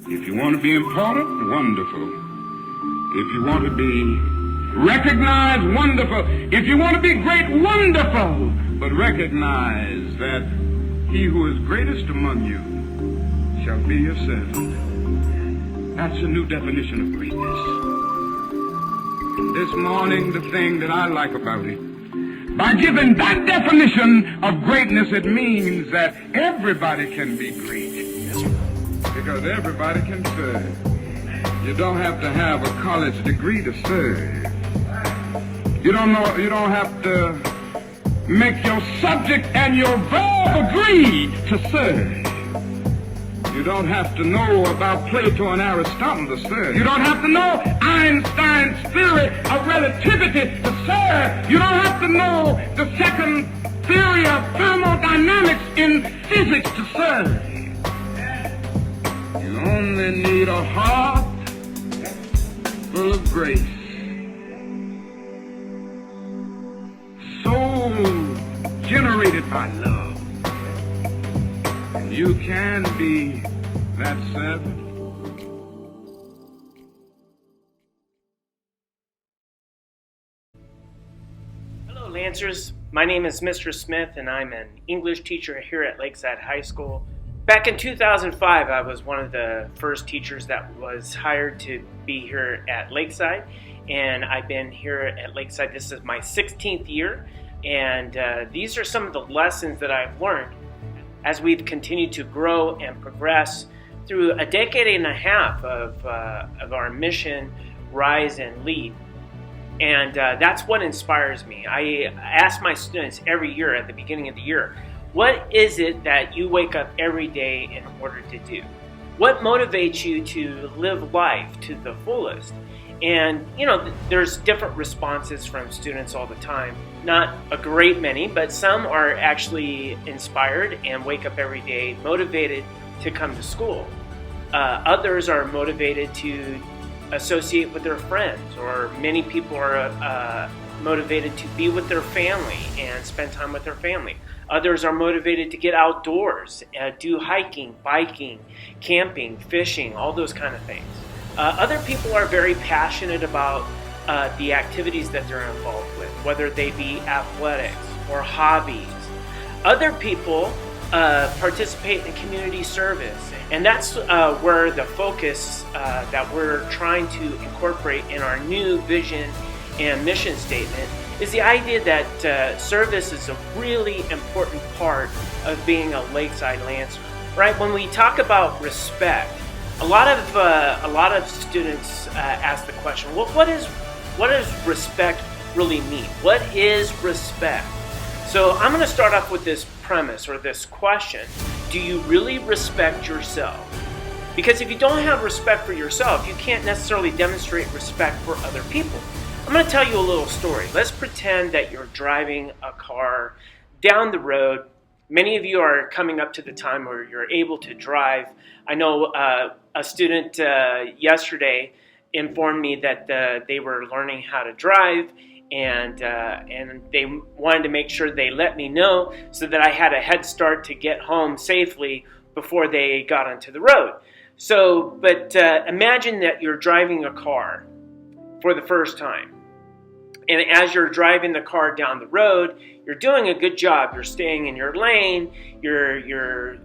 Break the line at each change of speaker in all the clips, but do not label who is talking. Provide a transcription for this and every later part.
If you want to be important, wonderful. If you want to be recognized, wonderful. If you want to be great, wonderful. But recognize that he who is greatest among you shall be your servant. That's a new definition of greatness. This morning, the thing that I like about it, by giving that definition of greatness, it means that everybody can be great. Because everybody can serve. You don't have to have a college degree to serve. You don't have to make your subject and your verb agree to serve. You don't have to know about Plato and Aristotle to serve. You don't have to know Einstein's theory of relativity to serve. You don't have to know the second theory of thermodynamics in physics to serve. You only need a heart full of grace. Soul generated by love. And you can be that servant.
Hello, Lancers. My name is Mr. Smith, and I'm an English teacher here at Lakeside High School. Back in 2005, I was one of the first teachers that was hired to be here at Lakeside, and I've been here at Lakeside. This is my 16th year, and these are some of the lessons that I've learned as we've continued to grow and progress through a decade and a half of our mission, Rise and Lead. And that's what inspires me. I ask my students every year at the beginning of the year, what is it that you wake up every day in order to do? What motivates you to live life to the fullest? And, there's different responses from students all the time. Not a great many, but some are actually inspired and wake up every day motivated to come to school. Others are motivated to associate with their friends, or many people are motivated to be with their family and spend time with their family. Others are motivated to get outdoors, do hiking, biking, camping, fishing, all those kind of things. Other people are very passionate about the activities that they're involved with, whether they be athletics or hobbies. Other people participate in community service, and that's where the focus that we're trying to incorporate in our new vision and mission statement is the idea that service is a really important part of being a Lakeside Lancer. Right? When we talk about respect, a lot of students ask the question, well, what does respect really mean? What is respect? So I'm going to start off with this premise or this question. Do you really respect yourself? Because if you don't have respect for yourself, you can't necessarily demonstrate respect for other people. I'm going to tell you a little story. Let's pretend that you're driving a car down the road. Many of you are coming up to the time where you're able to drive. I know a student yesterday informed me that they were learning how to drive, and they wanted to make sure they let me know so that I had a head start to get home safely before they got onto the road. So, but imagine that you're driving a car for the first time. And as you're driving the car down the road, you're doing a good job. You're staying in your lane. You're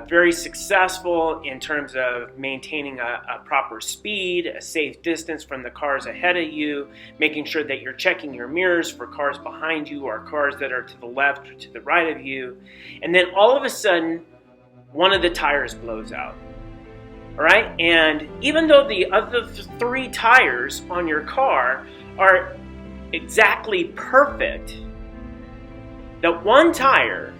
very successful in terms of maintaining a proper speed, a safe distance from the cars ahead of you, making sure that you're checking your mirrors for cars behind you or cars that are to the left or to the right of you. And then all of a sudden, one of the tires blows out. All right? And even though the other three tires on your car are exactly perfect, that one tire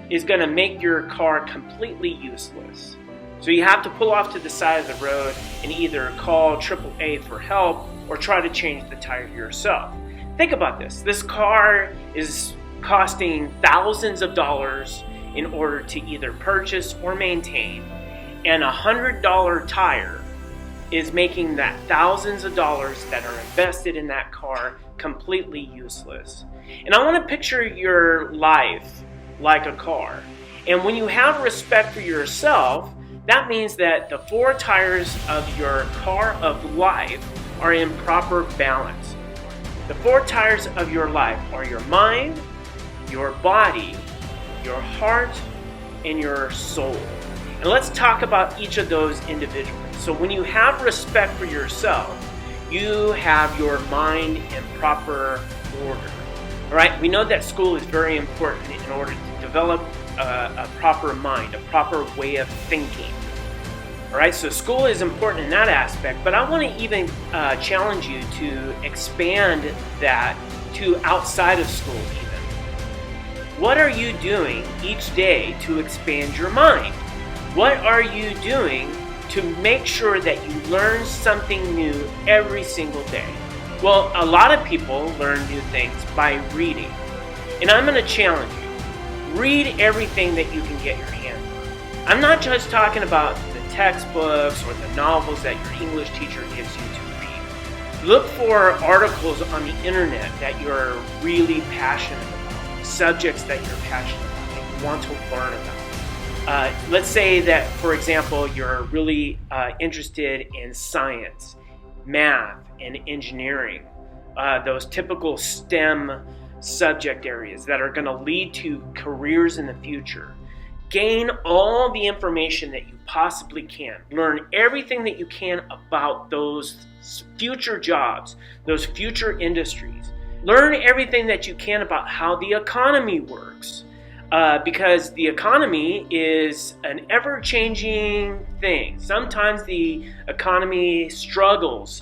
is going to make your car completely useless. So you have to pull off to the side of the road and either call AAA for help or try to change the tire yourself. Think about this. This car is costing thousands of dollars in order to either purchase or maintain, and $100 tire is making that thousands of dollars that are invested in that car completely useless. And I want to picture your life like a car. And when you have respect for yourself, That means that the four tires of your car of life are in proper balance. The four tires of your life are your mind, your body, your heart, and your soul. And let's talk about each of those individually. So when you have respect for yourself, you have your mind in proper order. All right, we know that school is very important in order to develop a proper mind, a proper way of thinking. All right, so school is important in that aspect, but I want to even challenge you to expand that to outside of school even. What are you doing each day to expand your mind? What are you doing to make sure that you learn something new every single day? Well, a lot of people learn new things by reading. And I'm going to challenge you. Read everything that you can get your hands on. I'm not just talking about the textbooks or the novels that your English teacher gives you to read. Look for articles on the internet that you're really passionate about, subjects that you're passionate about, that you want to learn about. Let's say that, for example, you're really interested in science, math, and engineering, those typical STEM subject areas that are going to lead to careers in the future. Gain all the information that you possibly can. Learn everything that you can about those future jobs, those future industries. Learn everything that you can about how the economy works. Because the economy is an ever-changing thing. Sometimes the economy struggles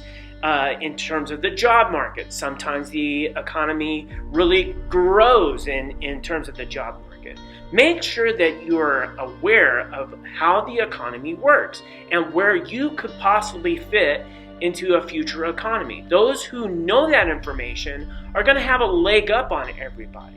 in terms of the job market. Sometimes the economy really grows in terms of the job market. Make sure that you are aware of how the economy works and where you could possibly fit into a future economy. Those who know that information are going to have a leg up on everybody.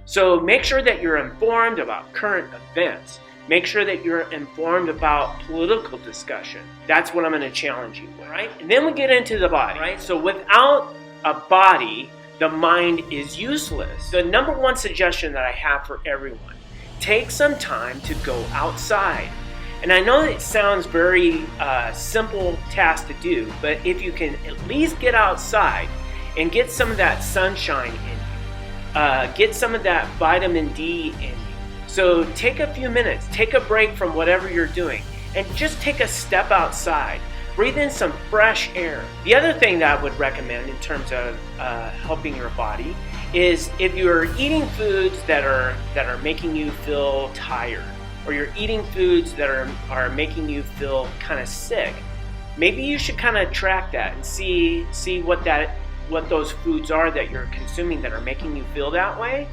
So make sure that you're informed about current events. Make sure that you're informed about political discussion. That's what I'm going to challenge you with, right? And then we get into the body, right? So without a body, the mind is useless. The number one suggestion that I have for everyone, take some time to go outside. And I know it sounds very simple task to do, but if you can at least get outside and get some of that sunshine in you, get some of that vitamin D in you. So take a few minutes, take a break from whatever you're doing, and just take a step outside. Breathe in some fresh air. The other thing that I would recommend in terms of helping your body is if you're eating foods that are making you feel tired, or you're eating foods that are making you feel kind of sick, maybe you should kind of track that and see what those foods are that you're consuming that are making you feel that way,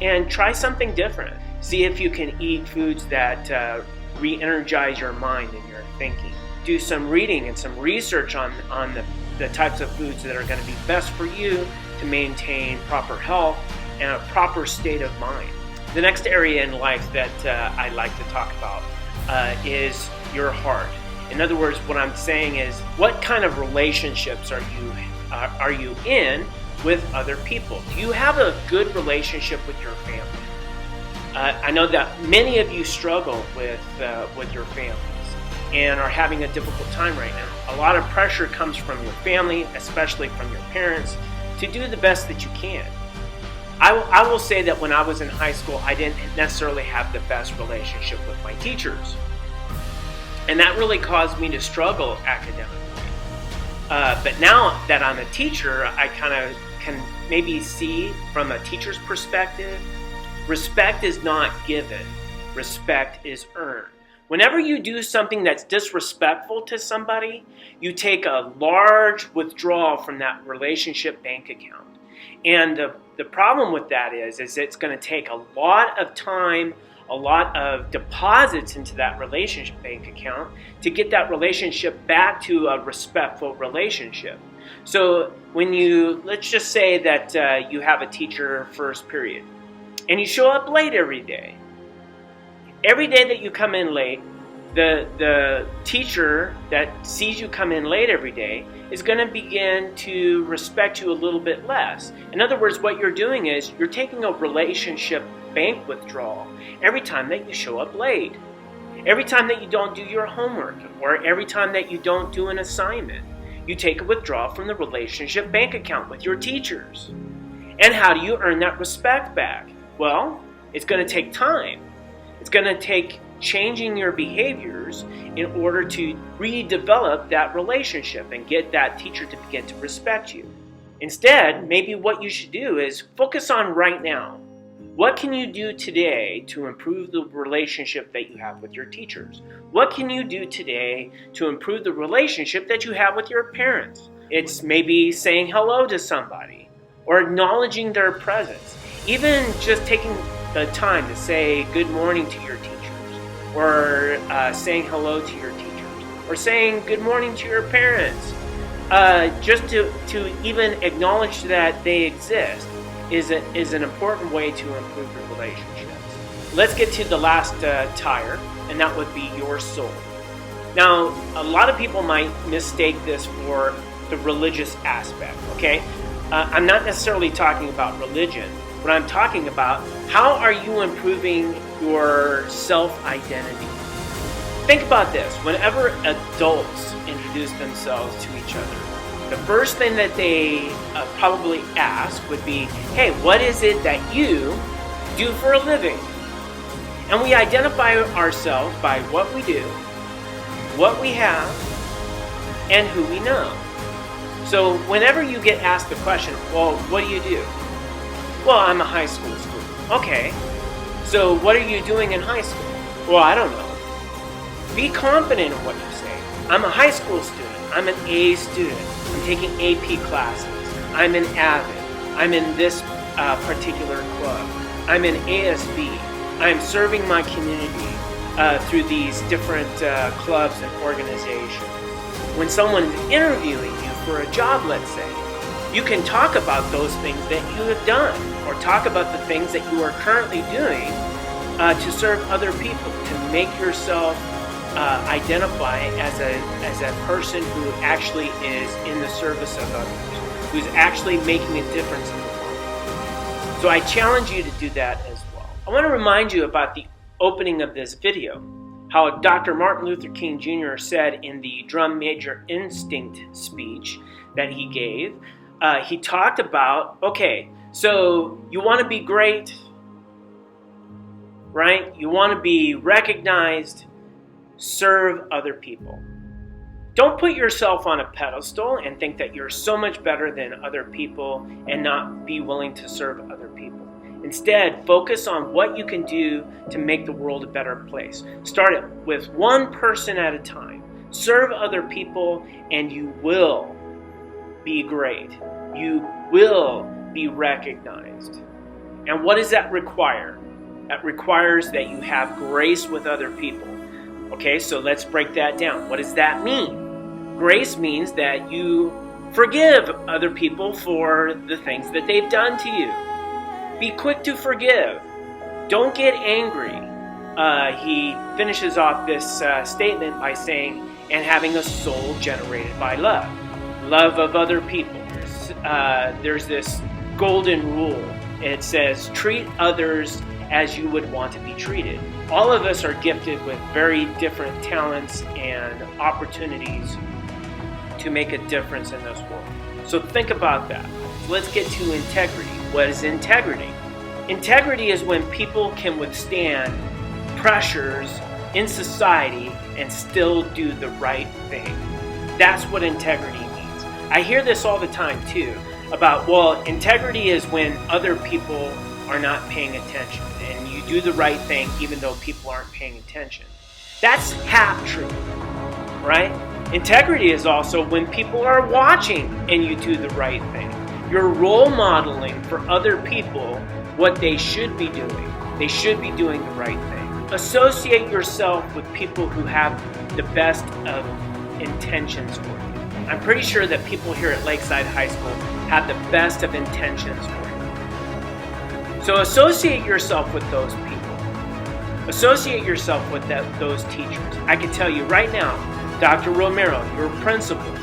and try something different. See if you can eat foods that re-energize your mind and your thinking. Do some reading and some research on the types of foods that are going to be best for you to maintain proper health and a proper state of mind. The next area in life that I like to talk about is your heart. In other words, what I'm saying is, what kind of relationships are you in with other people? Do you have a good relationship with your family? I know that many of you struggle with your families and are having a difficult time right now. A lot of pressure comes from your family, especially from your parents, to do the best that you can. I will say that when I was in high school, I didn't necessarily have the best relationship with my teachers. And that really caused me to struggle academically. But now that I'm a teacher, I kind of can maybe see from a teacher's perspective, respect is not given, respect is earned. Whenever you do something that's disrespectful to somebody, you take a large withdrawal from that relationship bank account. And the problem with that is it's going to take a lot of time, a lot of deposits into that relationship bank account to get that relationship back to a respectful relationship. So let's just say that you have a teacher first period and you show up late every day. Every day that you come in late, the teacher that sees you come in late every day is going to begin to respect you a little bit less. In other words, what you're doing is you're taking a relationship bank withdrawal every time that you show up late. Every time that you don't do your homework, or every time that you don't do an assignment, you take a withdrawal from the relationship bank account with your teachers. And how do you earn that respect back? Well, it's going to take time. It's going to take changing your behaviors in order to redevelop that relationship and get that teacher to begin to respect you. Instead, maybe what you should do is focus on right now. What can you do today to improve the relationship that you have with your teachers? What can you do today to improve the relationship that you have with your parents? It's maybe saying hello to somebody or acknowledging their presence. Even just taking the time to say good morning to your teachers, or saying hello to your teachers, or saying good morning to your parents. Just to even acknowledge that they exist is an important way to improve your relationships. Let's get to the last tire, and that would be your soul. Now, a lot of people might mistake this for the religious aspect, okay? I'm not necessarily talking about religion. What I'm talking about, how are you improving your self-identity? Think about this. Whenever adults introduce themselves to each other, the first thing that they probably ask would be, hey, what is it that you do for a living? And we identify ourselves by what we do, what we have, and who we know. So whenever you get asked the question, well, what do you do? Well, I'm a high school student. Okay, so what are you doing in high school? Well, I don't know. Be confident in what you say. I'm a high school student. I'm an A student. I'm taking AP classes. I'm an AVID. I'm in this particular club. I'm in ASB. I'm serving my community through these different clubs and organizations. When someone's interviewing you for a job, let's say, you can talk about those things that you have done, or talk about the things that you are currently doing to serve other people, to make yourself identify as a person who actually is in the service of others, who's actually making a difference in the world. So I challenge you to do that as well. I want to remind you about the opening of this video, how Dr. Martin Luther King Jr. said in the Drum Major Instinct speech that he gave. He talked about, okay, so you want to be great, right? You want to be recognized, serve other people. Don't put yourself on a pedestal and think that you're so much better than other people and not be willing to serve other people. Instead, focus on what you can do to make the world a better place. Start it with one person at a time. Serve other people and you will be great. You will be recognized. And what does that require? That requires that you have grace with other people. Okay, so let's break that down. What does that mean? Grace means that you forgive other people for the things that they've done to you. Be quick to forgive. Don't get angry. He finishes off this statement by saying, and having a soul generated by love. Love of other people. There's this golden rule. It says, treat others as you would want to be treated. All of us are gifted with very different talents and opportunities to make a difference in this world. So think about that. Let's get to integrity. What is integrity? Integrity is when people can withstand pressures in society and still do the right thing. That's what integrity means. I hear this all the time too, about, well, integrity is when other people are not paying attention and you do the right thing even though people aren't paying attention. That's half true, right? Integrity is also when people are watching and you do the right thing. You're role modeling for other people what they should be doing. They should be doing the right thing. Associate yourself with people who have the best of intentions for you. I'm pretty sure that people here at Lakeside High School have the best of intentions for you. So associate yourself with those people. Associate yourself with those teachers. I can tell you right now, Dr. Romero, your principal,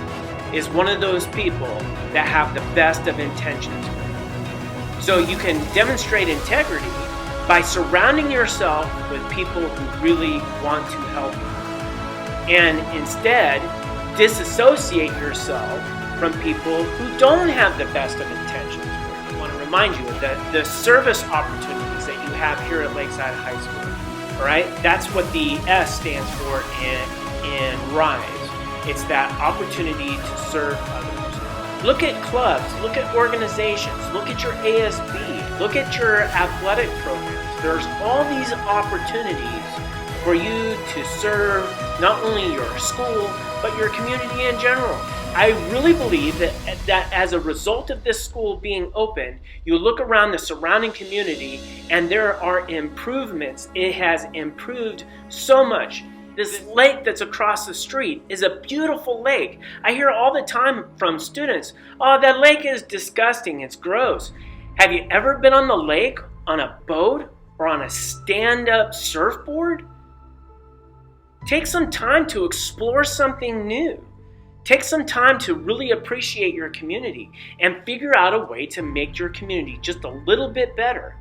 is one of those people that have the best of intentions for you. So you can demonstrate integrity by surrounding yourself with people who really want to help you. And instead, disassociate yourself from people who don't have the best of intentions. I want to remind you that the service opportunities that you have here at Lakeside High School, all right? That's what the S stands for in RISE. It's that opportunity to serve others. Look at clubs, look at organizations, look at your ASB, look at your athletic programs. There's all these opportunities for you to serve not only your school, but your community in general. I really believe that as a result of this school being open, you look around the surrounding community and there are improvements. It has improved so much. This lake that's across the street is a beautiful lake. I hear all the time from students, oh, that lake is disgusting, it's gross. Have you ever been on the lake on a boat or on a stand-up surfboard? Take some time to explore something new. Take some time to really appreciate your community and figure out a way to make your community just a little bit better.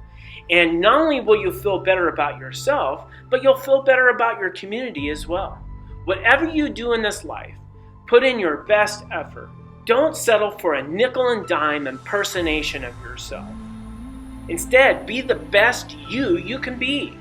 And not only will you feel better about yourself, but you'll feel better about your community as well. Whatever you do in this life, put in your best effort. Don't settle for a nickel and dime impersonation of yourself. Instead, be the best you can be.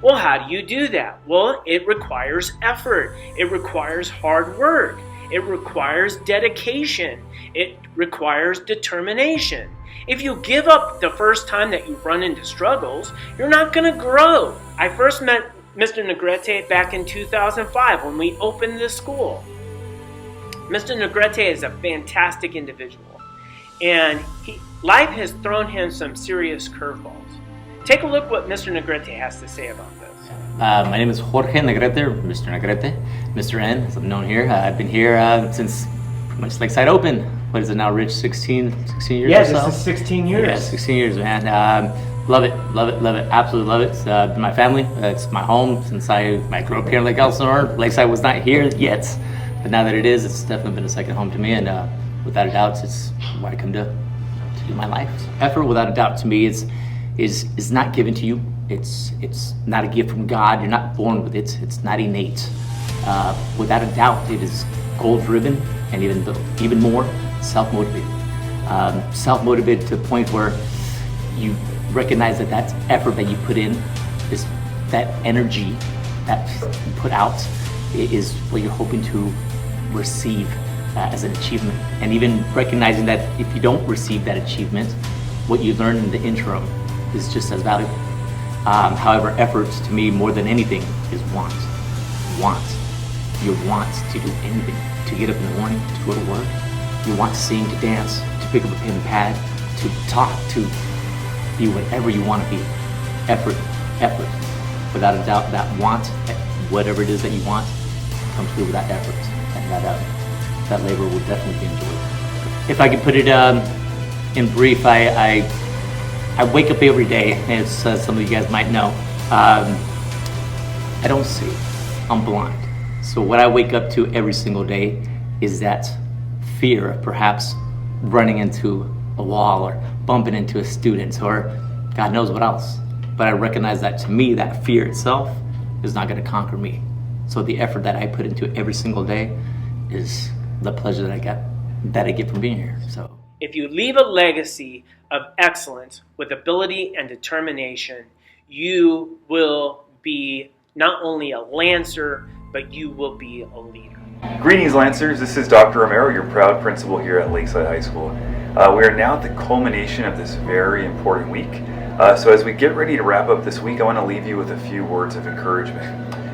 Well, how do you do that? Well, it requires effort. It requires hard work. It requires dedication. It requires determination. If you give up the first time that you run into struggles, you're not going to grow. I first met Mr. Negrete back in 2005 when we opened this school. Mr. Negrete is a fantastic individual, and life has thrown him some serious curveballs. Take a look what Mr. Negrete has to say about this.
My name is Jorge Negrete, or Mr. Negrete, Mr. N, as I'm known here. I've been here since pretty much Lakeside opened. What is it now, Rich? 16 years
yeah,
or so?
Yeah, this is 16 years.
Yeah, 16 years, man. Love it, absolutely love it. It's my family, it's my home since I grew up here in Lake Elsinore. Lakeside was not here yet, but now that it is, it's definitely been a second home to me, and without a doubt, it's where I come to do my life. Effort, without a doubt, to me, is not given to you. It's not a gift from God. You're not born with it. It's not innate. Without a doubt, it is goal-driven and even more self-motivated. Self-motivated to the point where you recognize that effort that you put in, is that energy that you put out, is what you're hoping to receive as an achievement. And even recognizing that if you don't receive that achievement, what you learn in the interim is just as valuable. However, efforts to me, more than anything, is want. You want to do anything, to get up in the morning, to go to work. You want to sing, to dance, to pick up a pen and pad, to talk, to be whatever you want to be. Effort. Without a doubt, that want, whatever it is that you want, comes through with that effort. And that labor will definitely be enjoyed. If I could put it in brief, I wake up every day, as some of you guys might know. I don't see. I'm blind. So what I wake up to every single day is that fear of perhaps running into a wall or bumping into a student or God knows what else. But I recognize that to me, that fear itself is not going to conquer me. So the effort that I put into every single day is the pleasure that I get from being here. So
if you leave a legacy of excellence with ability and determination, you will be not only a Lancer, but you will be a leader.
Greetings, Lancers. This is Dr. Romero, your proud principal here at Lakeside High School. We are now at the culmination of this very important week. So as we get ready to wrap up this week, I want to leave you with a few words of encouragement.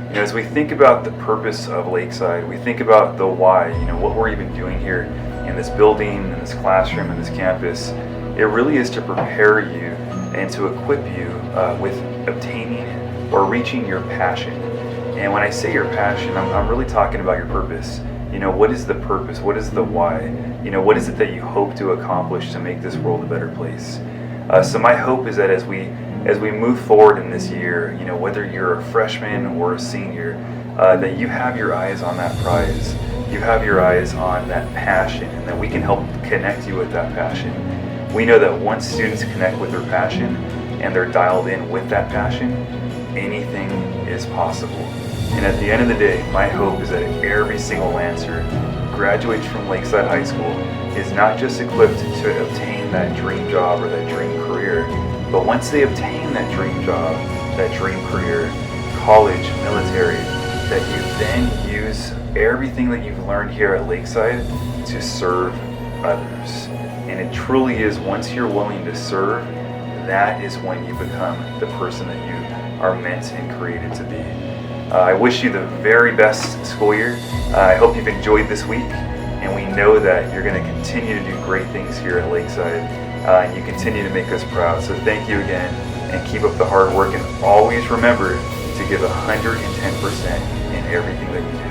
You know, as we think about the purpose of Lakeside, we think about the why, what we're even doing here in this building, in this classroom, in this campus. It really is to prepare you and to equip you with obtaining or reaching your passion. And when I say your passion, I'm really talking about your purpose. What is the purpose? What is the why? What is it that you hope to accomplish to make this world a better place? So my hope is that as we move forward in this year, whether you're a freshman or a senior, that you have your eyes on that prize. You have your eyes on that passion, and that we can help connect you with that passion. We know that once students connect with their passion, and they're dialed in with that passion, anything is possible. And at the end of the day, my hope is that every single Lancer who graduates from Lakeside High School is not just equipped to obtain that dream job or that dream career, but once they obtain that dream job, that dream career, college, military, that you then use everything that you've learned here at Lakeside to serve others. And it truly is, once you're willing to serve, that is when you become the person that you are meant and created to be. I wish you the very best school year. I hope you've enjoyed this week, and we know that you're going to continue to do great things here at Lakeside, and you continue to make us proud. So thank you again, and keep up the hard work, and always remember to give 110% in everything that you do.